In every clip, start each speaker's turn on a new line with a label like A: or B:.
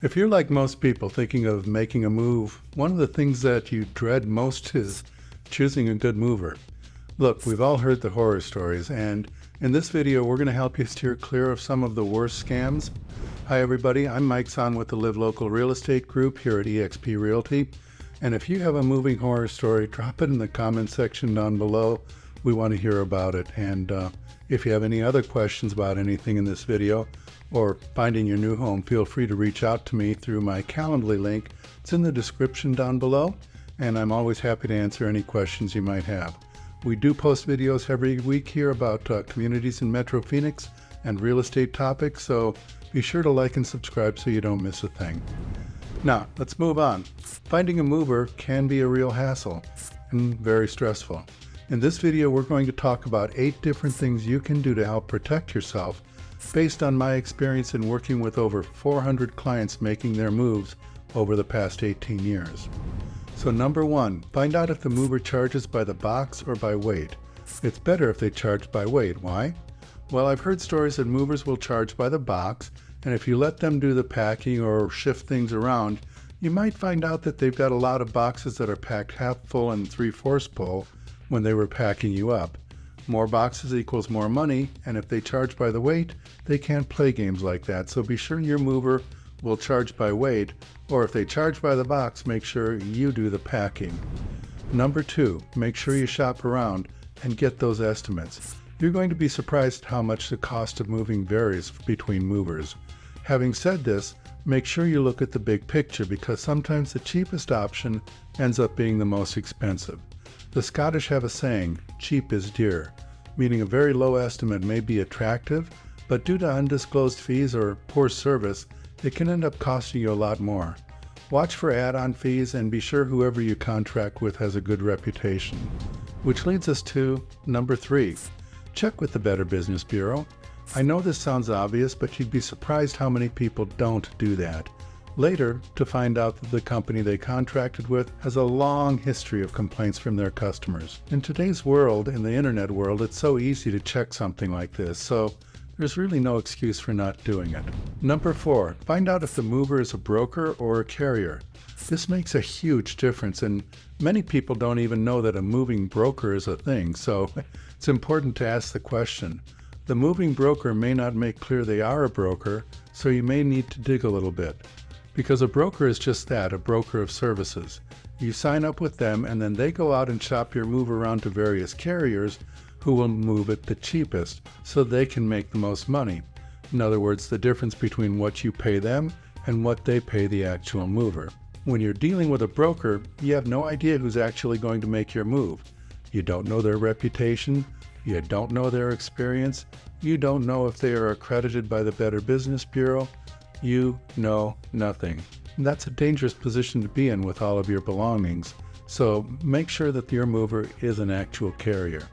A: If you're like most people thinking of making a move, one of the things that you dread most is choosing a good mover. Look, we've all heard the horror stories, and in this video, we're going to help you steer clear of some of the worst scams. Hi, everybody. I'm Mike Zahn with the Live Local Real Estate Group here at eXp Realty. And if you have a moving horror story, drop it in the comment section down below. We want to hear about it. And if you have any other questions about anything in this video or finding your new home, feel free to reach out to me through my Calendly link. It's in the description down below, and I'm always happy to answer any questions you might have. We do post videos every week here about communities in Metro Phoenix and real estate topics, so be sure to like and subscribe so you don't miss a thing. Now, let's move on. Finding a mover can be a real hassle and very stressful. In this video, we're going to talk about 8 different things you can do to help protect yourself based on my experience in working with over 400 clients making their moves over the past 18 years. So number 1, find out if the mover charges by the box or by weight. It's better if they charge by weight. Why? Well, I've heard stories that movers will charge by the box, and if you let them do the packing or shift things around, you might find out that they've got a lot of boxes that are packed half full and 3/4 full when they were packing you up. More boxes equals more money, and if they charge by the weight, they can't play games like that. So be sure your mover will charge by weight, or if they charge by the box, make sure you do the packing. Number 2, make sure you shop around and get those estimates. You're going to be surprised how much the cost of moving varies between movers. Having said this, make sure you look at the big picture because sometimes the cheapest option ends up being the most expensive. The Scottish have a saying, cheap is dear, meaning a very low estimate may be attractive, but due to undisclosed fees or poor service, it can end up costing you a lot more. Watch for add-on fees and be sure whoever you contract with has a good reputation. Which leads us to number 3, check with the Better Business Bureau. I know this sounds obvious, but you'd be surprised how many people don't do that. Later, to find out that the company they contracted with has a long history of complaints from their customers. In today's world, in the internet world, it's so easy to check something like this, so there's really no excuse for not doing it. Number 4, find out if the mover is a broker or a carrier. This makes a huge difference, and many people don't even know that a moving broker is a thing, so it's important to ask the question. The moving broker may not make clear they are a broker, so you may need to dig a little bit. Because a broker is just that, a broker of services. You sign up with them and then they go out and shop your move around to various carriers who will move it the cheapest so they can make the most money. In other words, the difference between what you pay them and what they pay the actual mover. When you're dealing with a broker, you have no idea who's actually going to make your move. You don't know their reputation, you don't know their experience, you don't know if they are accredited by the Better Business Bureau. You know nothing. And that's a dangerous position to be in with all of your belongings, so make sure that your mover is an actual carrier.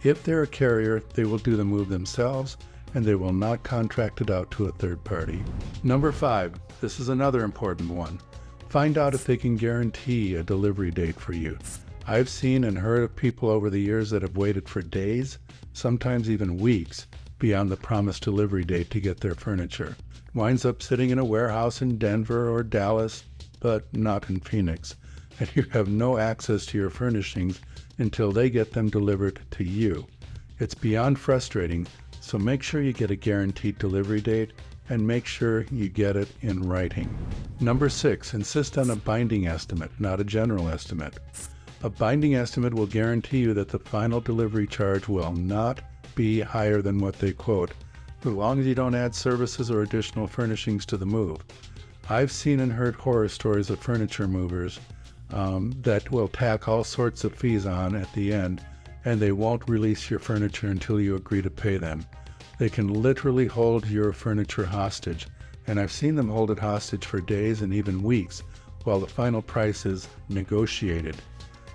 A: If they're a carrier, they will do the move themselves, and they will not contract it out to a third party. Number 5, this is another important one. Find out if they can guarantee a delivery date for you. I've seen and heard of people over the years that have waited for days, sometimes even weeks, beyond the promised delivery date to get their furniture. Winds up sitting in a warehouse in Denver or Dallas, but not in Phoenix, and you have no access to your furnishings until they get them delivered to you. It's beyond frustrating, so make sure you get a guaranteed delivery date and make sure you get it in writing. Number 6, insist on a binding estimate, not a general estimate. A binding estimate will guarantee you that the final delivery charge will not be higher than what they quote, as long as you don't add services or additional furnishings to the move. I've seen and heard horror stories of furniture movers that will tack all sorts of fees on at the end, and they won't release your furniture until you agree to pay them. They can literally hold your furniture hostage, and I've seen them hold it hostage for days and even weeks while the final price is negotiated.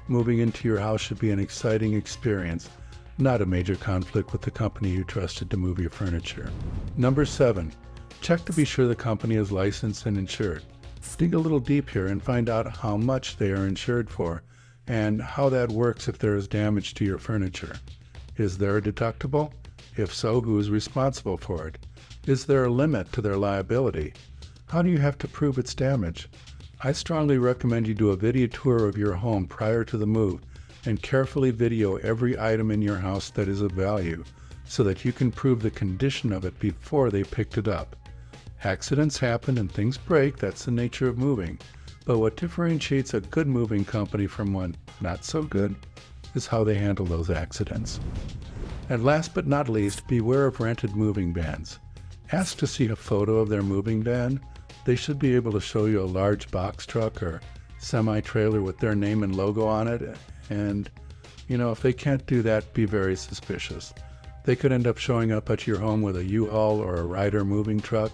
A: Moving into your house should be an exciting experience, not a major conflict with the company you trusted to move your furniture. Number 7, check to be sure the company is licensed and insured. Dig a little deep here and find out how much they are insured for and how that works if there is damage to your furniture. Is there a deductible? If so, who is responsible for it? Is there a limit to their liability? How do you have to prove it's damaged? I strongly recommend you do a video tour of your home prior to the move and carefully video every item in your house that is of value so that you can prove the condition of it before they picked it up. Accidents happen and things break, that's the nature of moving. But what differentiates a good moving company from one not so good is how they handle those accidents. And last but not least, beware of rented moving vans. Ask to see a photo of their moving van. They should be able to show you a large box truck or semi-trailer with their name and logo on it. And, if they can't do that, be very suspicious. They could end up showing up at your home with a U-Haul or a Ryder moving truck,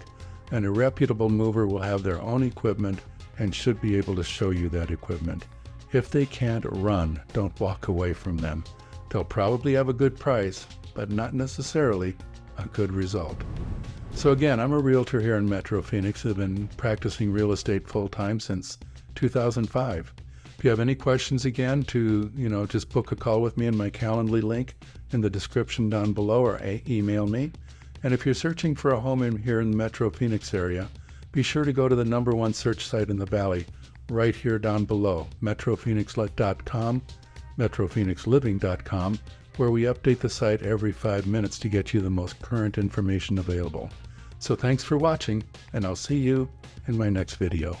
A: and a reputable mover will have their own equipment and should be able to show you that equipment. If they can't run, don't walk away from them. They'll probably have a good price, but not necessarily a good result. So again, I'm a realtor here in Metro Phoenix. I've been practicing real estate full-time since 2005. If you have any questions, again, just book a call with me in my Calendly link in the description down below, or email me. And if you're searching for a home here in the Metro Phoenix area, be sure to go to the #1 search site in the Valley, right here down below, metrophoenixlet.com, metrophoenixliving.com, where we update the site every 5 minutes to get you the most current information available. So thanks for watching, and I'll see you in my next video.